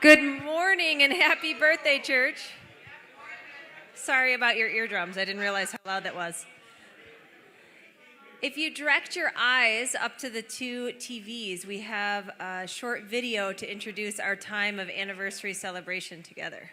Good morning and happy birthday, church. Sorry about your eardrums. I didn't realize how loud that was. If you direct your eyes up to the two TVs, we have a short video to introduce our time of anniversary celebration together.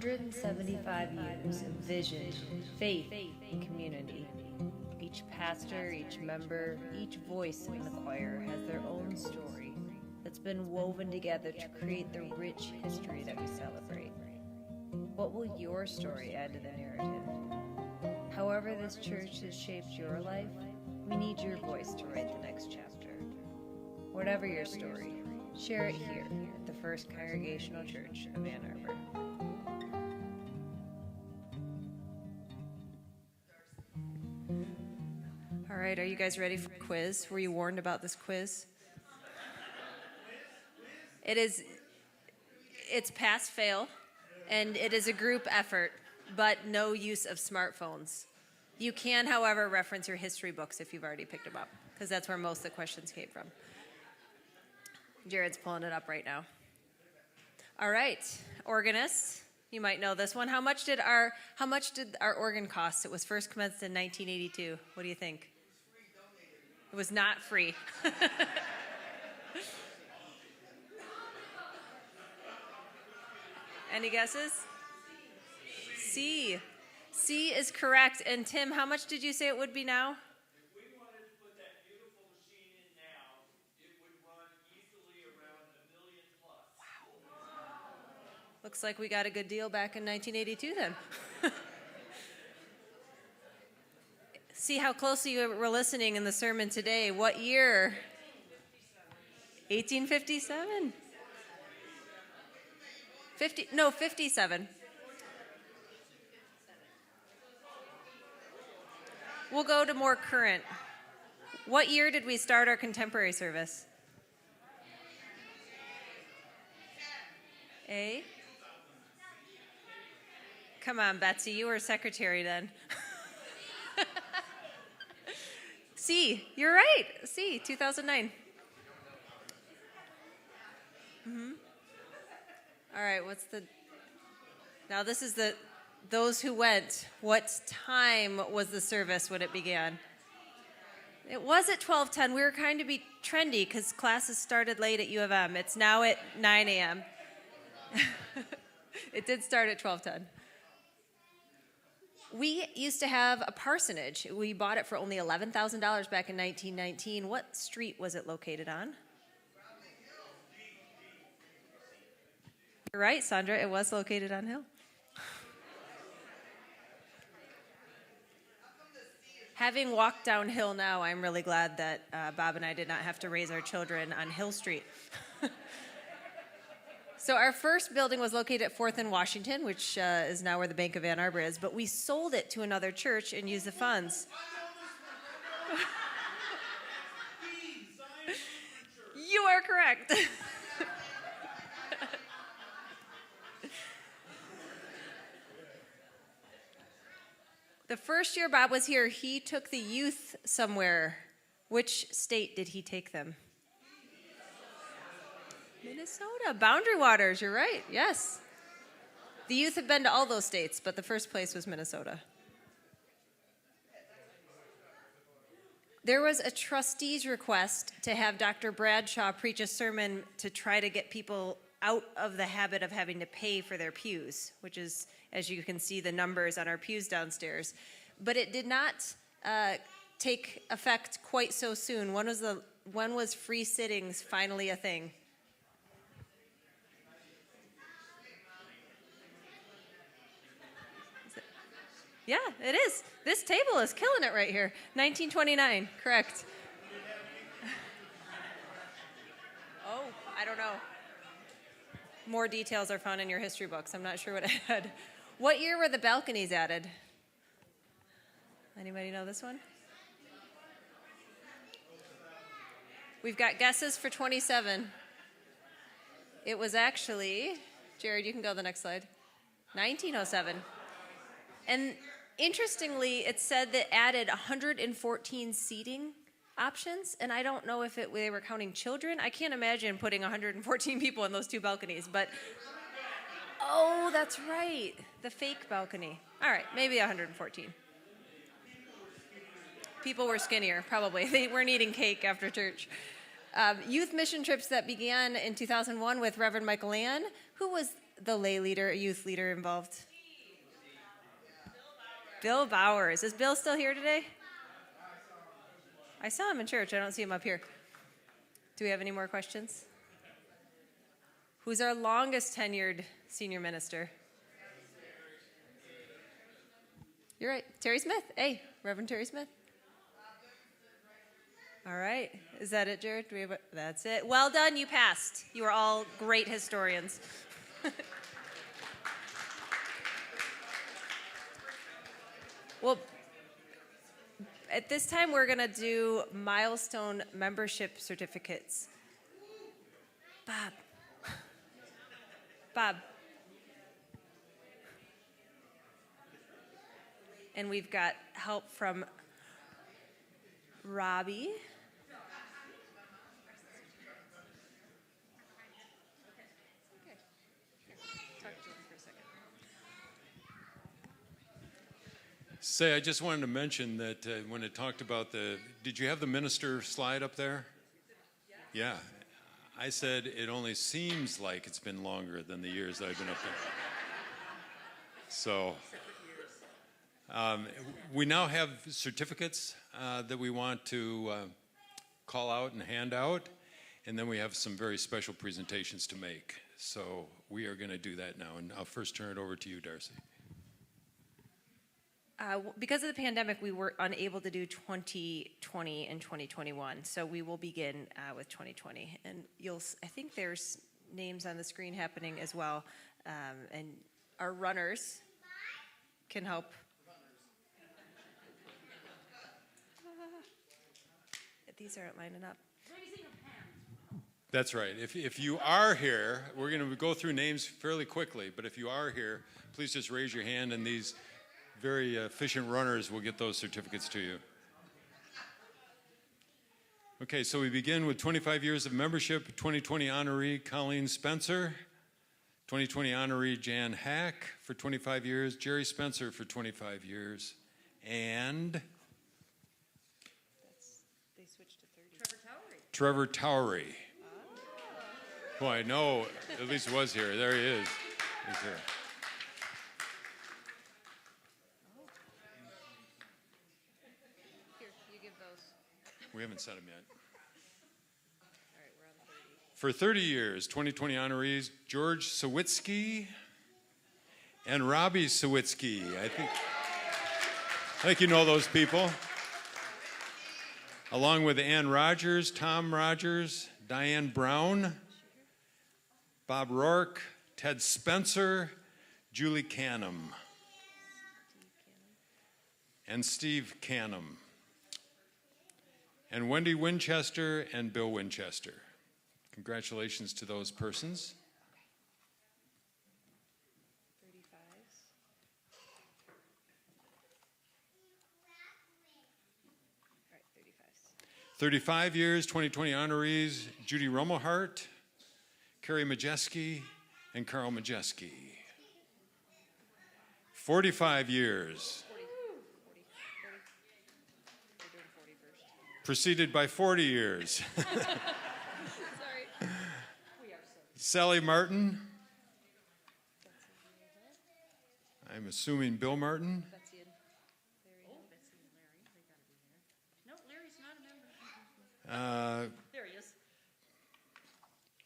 $175 of vision, faith, and community. Each pastor, each member, each voice in the choir has their own story that's been woven together to create the rich history that we celebrate. What will your story add to the narrative? However this church has shaped your life, we need your voice to write the next chapter. Whatever your story, share it here at the First Congregational Church of Ann Arbor. All right, are you guys ready for a quiz? Were you warned about this quiz? It's pass-fail, and it is a group effort, but no use of smartphones. You can, however, reference your history books if you've already picked them up, because that's where most of the questions came from. Jared's pulling it up right now. All right, organists, you might know this one. How much did our organ cost? It was first commenced in 1982. What do you think? It was not free. Any guesses? C. C is correct. And Tim, how much did you say it would be now? If we wanted to put that beautiful machine in now, it would run easily around $1 million plus. Wow. Looks like we got a good deal back in 1982 then. See how closely you were listening in the sermon today. What year? 1857? 57. We'll go to more current. What year did we start our contemporary service? A? Come on, Betsy, you were secretary then. C, you're right. C, 2009. All right, now this is those who went. What time was the service when it began? It was at 12:10. We were trying to be trendy because classes started late at U of M. It's now at 9 a.m. It did start at 12:10. We used to have a parsonage. We bought it for only $11,000 back in 1919. What street was it located on? You're right, Sandra. It was located on Hill. Having walked downhill now, I'm really glad that Bob and I did not have to raise our children on Hill Street. So our first building was located at 4th and Washington, which is now where the Bank of Ann Arbor is, but we sold it to another church and used the funds. You are correct. The first year Bob was here, he took the youth somewhere. Which state did he take them? Minnesota. Boundary Waters, you're right. Yes. The youth have been to all those states, but the first place was Minnesota. There was a trustee's request to have Dr. Bradshaw preach a sermon to try to get people out of the habit of having to pay for their pews, which is, as you can see, the numbers on our pews downstairs. But it did not take effect quite so soon. When was free sittings finally a thing? Yeah, it is. This table is killing it right here. 1929, correct. Oh, I don't know. More details are found in your history books. I'm not sure what I had. What year were the balconies added? Anybody know this one? We've got guesses for 27. It was actually, Jared, you can go to the next slide, 1907. And interestingly, it said that added 114 seating options, and I don't know if they were counting children. I can't imagine putting 114 people in those two balconies, but oh, that's right, the fake balcony. All right, maybe 114. People were skinnier, probably. They weren't eating cake after church. Youth mission trips that began in 2001 with Reverend Michael Ann. Who was the lay leader, youth leader involved? Bill Bowers. Is Bill still here today? I saw him in church. I don't see him up here. Do we have any more questions? Who's our longest tenured senior minister? You're right. Terry Smith. Hey, Reverend Terry Smith. All right. Is that it, Jared? That's it. Well done. You passed. You are all great historians. Well, at this time, we're going to do milestone membership certificates. Bob. And we've got help from Robbie. Say, I just wanted to mention that when it talked about did you have the minister slide up there? Yeah. I said it only seems like it's been longer than the years that I've been up there. So, we now have certificates that we want to call out and hand out, and then we have some very special presentations to make. So we are going to do that now, and I'll first turn it over to you, Darcy. Because of the pandemic, we were unable to do 2020 and 2021, so we will begin with 2020. And I think there's names on the screen happening as well, and our runners can help. These aren't lining up. That's right. If you are here, we're going to go through names fairly quickly, but if you are here, please just raise your hand, and these very efficient runners will get those certificates to you. Okay, so we begin with 25 years of membership, 2020 honoree Colleen Spencer, 2020 honoree Jan Hack for 25 years, Jerry Spencer for 25 years, and They switched to 30. Trevor Towery. Who I know at least was here. There he is. He's here. We haven't set them yet. All right, we're on 30. For 30 years, 2020 honorees, George Sawitsky and Robbie Sawitsky. I think you know those people. Along with Ann Rogers, Tom Rogers, Diane Brown, Bob Rourke, Ted Spencer, Julie Canham, and Steve Canham, and Wendy Winchester and Bill Winchester. Congratulations to those persons. 35s. All right, 35s. 35 years, 2020 honorees, Judy Romohart, Carrie Majeski, and Carl Majeski. 45 years. 40. We're doing 40 first. Preceded by 40 years. Sorry. Sally Martin. I'm assuming Bill Martin. Betsy and Larry. Betsy and Larry, they gotta be here. No, Larry's not a member. There he is.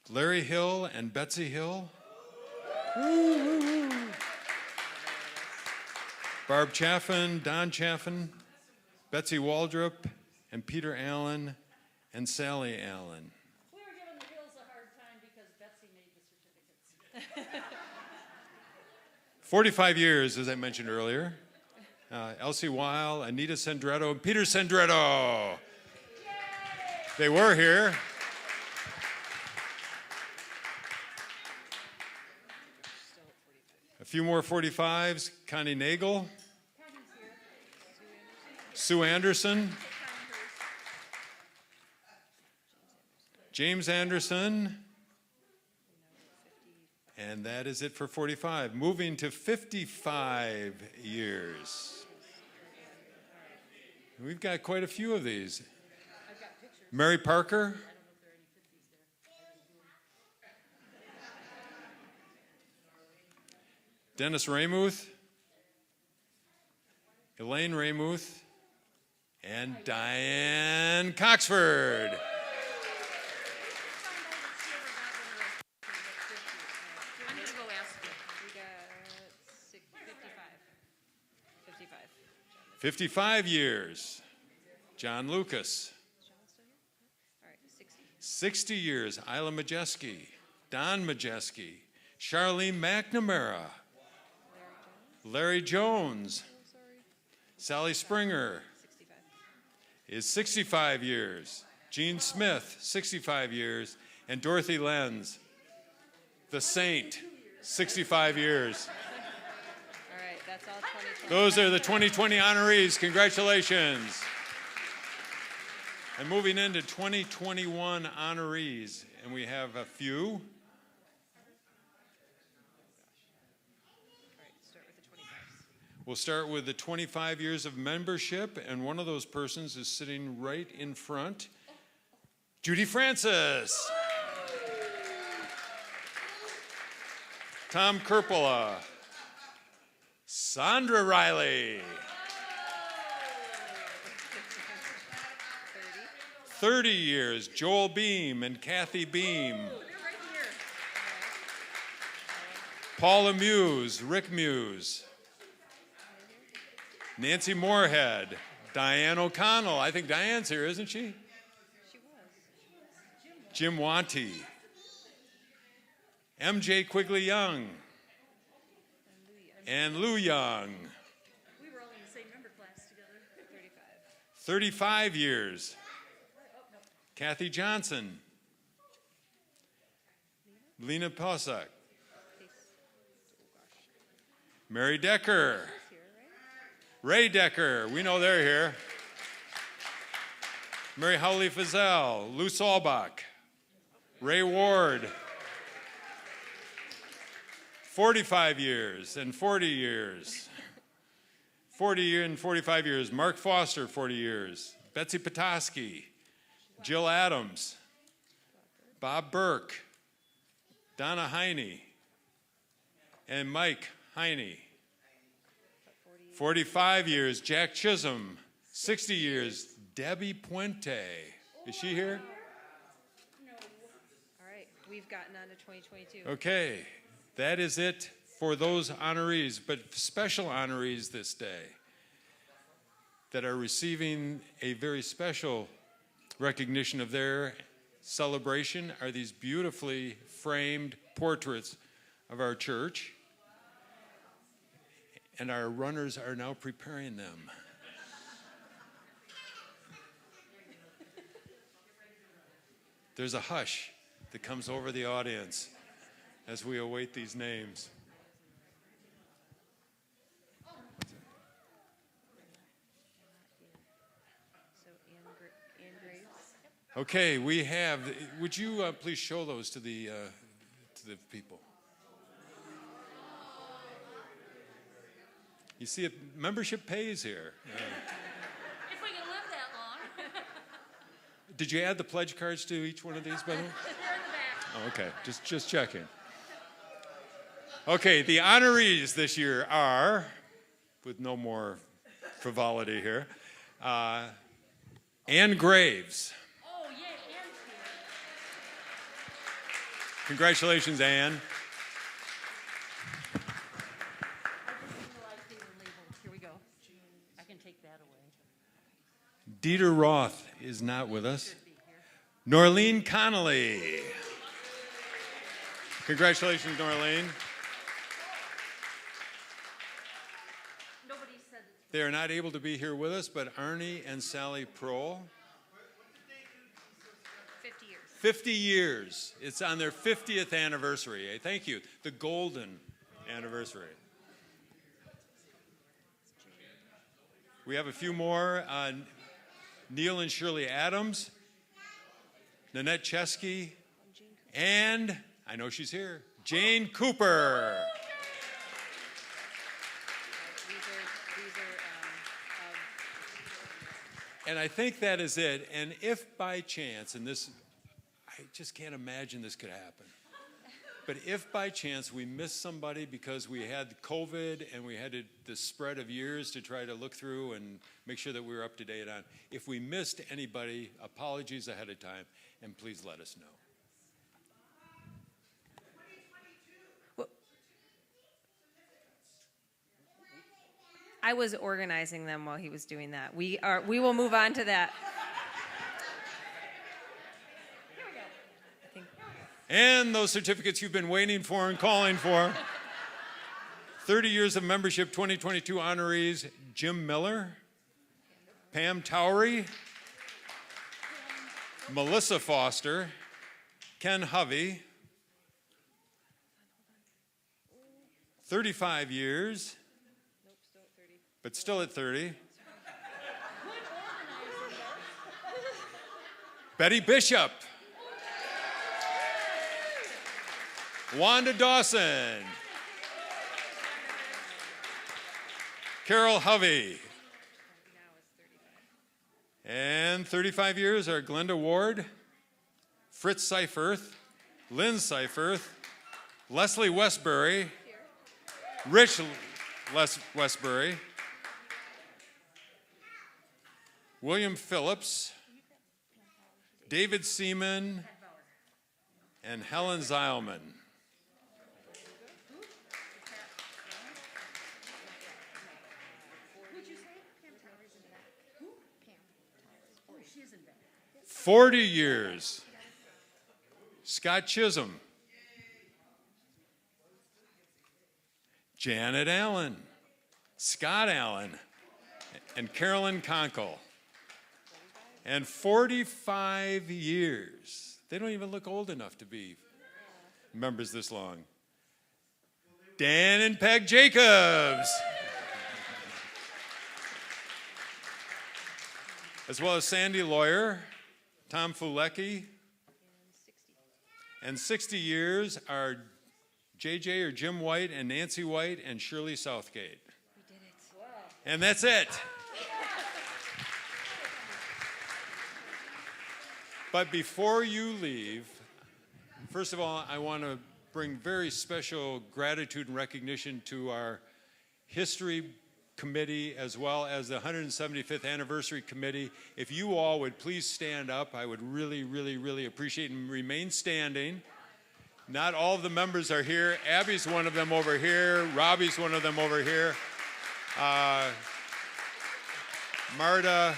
Larry Hill and Betsy Hill. Barb Chaffin, Don Chaffin, Betsy Waldrop, and Peter Allen, and Sally Allen. We were giving the Hills a hard time because Betsy made the certificates. 45 years, as I mentioned earlier, Elsie Weil, Anita Sandretto, and Peter Sandretto. They were here. A few more 45s. Connie Nagel. Sue Anderson. James Anderson. And that is it for 45. Moving to 55 years. We've got quite a few of these. Mary Parker. Dennis Ramuth. Elaine Ramuth. And Diane Coxford. I'm going to go ask you. We got 55. 55 years. John Lucas. All right, 60. 60 years. Isla Majeski. Don Majeski. Charlene McNamara. Larry Jones. Sally Springer 65. is 65 years. Gene Smith, 65 years. And Dorothy Lenz, the saint, 65 years. All right, that's all 2020. Those are the 2020 honorees. Congratulations. And moving into 2021 honorees, and we have a few. All right, start with the 25s. We'll start with the 25 years of membership, and one of those persons is sitting right in front. Judy Francis. Tom Kerpela. Sandra Riley. 30 years, Joel Beam and Kathy Beam. They're right here. Paula Muse, Rick Muse. Nancy Moorhead, Diane O'Connell. I think Diane's here, isn't she? She was. Jim Wanty. MJ Quigley Young. And Lou Young. We were all in the same member class together. 35. 35 years. Kathy Johnson. Lena Posak. Mary Decker. Here, right? Ray Decker. We know they're here. Mary Howley Fazell. Lou Solbach. Ray Ward. 45 years and 40 years. 40 and 45 years. Mark Foster, 40 years. Betsy Petoskey. Jill Adams. Bob Burke. Donna Heine. And Mike Heine. 45 years. Jack Chisholm. 60 years. Debbie Puente. Is she here? All right, we've gotten on to 2022. Okay. That is it for those honorees, but special honorees this day that are receiving a very special recognition of their celebration are these beautifully framed portraits of our church. And our runners are now preparing them. There's a hush that comes over the audience as we await these names. So Ann Graves. Okay, we have. Would you please show those to the people? You see, membership pays here. If we can live that long. Did you add the pledge cards to each one of these, by the way? They're in the back. Oh, okay, just checking. Okay, the honorees this year are, with no more frivolity here, Ann Graves. Oh, yeah, Ann's here. Congratulations, Ann. I just realized they were labeled. Here we go. I can take that away. Dieter Roth is not with us. Norlene Connolly. Congratulations, Norlene. Nobody said They are not able to be here with us, but Arnie and Sally Prohl. 50 years. 50 years. It's on their 50th anniversary. Thank you. The golden anniversary. We have a few more. Neil and Shirley Adams, Nanette Chesky, and I know she's here, Jane Cooper. And I think that is it. And if by chance, and this, I just can't imagine this could happen. But if by chance we missed somebody because we had COVID and we had the spread of years to try to look through and make sure that we were up to date on, if we missed anybody, apologies ahead of time, and please let us know. I was organizing them while he was doing that. We will move on to that. And those certificates you've been waiting for and calling for. 30 years of membership, 2022 honorees, Jim Miller, Pam Towery, Melissa Foster, Ken Hovey, 35 years, but still at 30. Betty Bishop. Wanda Dawson. Carol Hovey. And 35 years are Glenda Ward, Fritz Seifert, Lynn Seifert, Leslie Westbury, Rich Westbury, William Phillips, David Seaman, and Helen Zeilman. Who'd you say? Pam Towers in the back. Who? Pam Towers. Oh, she's in back. 40 years. Scott Chisholm. Janet Allen. Scott Allen. And Carolyn Conkle. And 45 years. They don't even look old enough to be members this long. Dan and Peg Jacobs. As well as Sandy Lawyer, Tom Fulecki. And 60 years are JJ or Jim White and Nancy White and Shirley Southgate. We did it. And that's it. But before you leave, first of all, I want to bring very special gratitude and recognition to our History Committee as well as the 175th Anniversary Committee. If you all would please stand up, I would really, really, really appreciate and remain standing. Not all of the members are here. Abby's one of them over here. Robbie's one of them over here. Marta,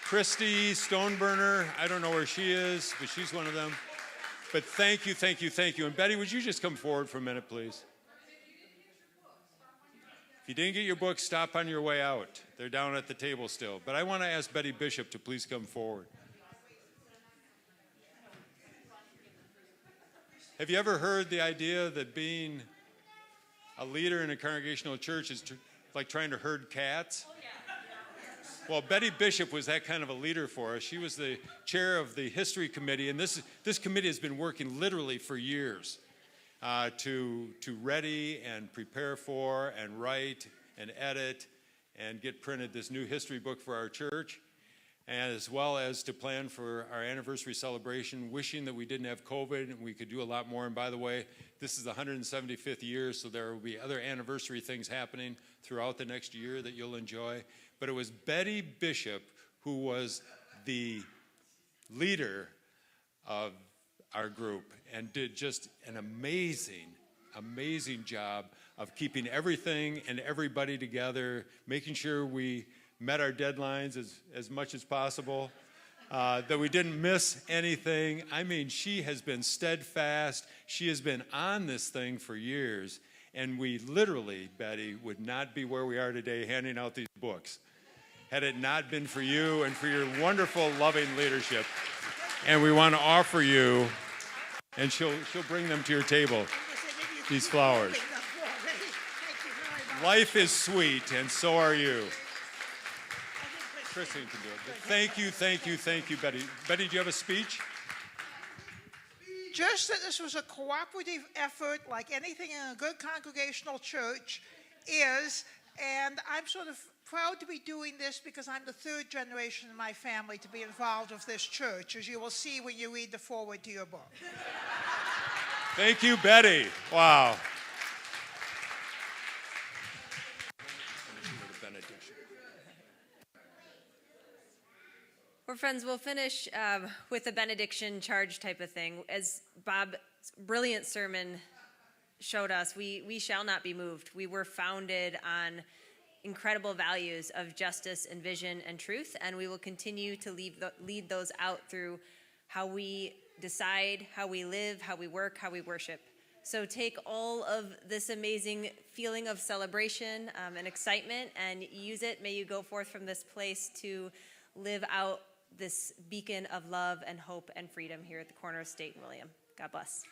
Christy Stoneburner, I don't know where she is, but she's one of them. But thank you, thank you, thank you. And Betty, would you just come forward for a minute, please? If you didn't get your book, stop on your way out. They're down at the table still. But I want to ask Betty Bishop to please come forward. Have you ever heard the idea that being a leader in a congregational church is like trying to herd cats? Well, Betty Bishop was that kind of a leader for us. She was the chair of the History Committee, and this committee has been working literally for years to ready and prepare for and write and edit and get printed this new history book for our church, and as well as to plan for our anniversary celebration, wishing that we didn't have COVID and we could do a lot more. And by the way, this is the 175th year, so there will be other anniversary things happening throughout the next year that you'll enjoy. But it was Betty Bishop who was the leader of our group and did just an amazing, amazing job of keeping everything and everybody together, making sure we met our deadlines as much as possible, that we didn't miss anything. I mean, she has been steadfast. She has been on this thing for years. And we literally, Betty, would not be where we are today handing out these books had it not been for you and for your wonderful, loving leadership. And we want to offer you, and she'll bring them to your table, these flowers. Life is sweet, and so are you. Christine can do it. But thank you, Betty. Betty, do you have a speech? Just that this was a cooperative effort like anything in a good congregational church is, and I'm sort of proud to be doing this because I'm the third generation in my family to be involved with this church, as you will see when you read the foreword to your book. Thank you, Betty. Wow. Well, friends, we'll finish with a benediction charge type of thing. As Bob's brilliant sermon showed us, we shall not be moved. We were founded on incredible values of justice and vision and truth, and we will continue to lead those out through how we decide, how we live, how we work, how we worship. So take all of this amazing feeling of celebration and excitement and use it. May you go forth from this place to live out this beacon of love and hope and freedom here at the corner of State and William. God bless.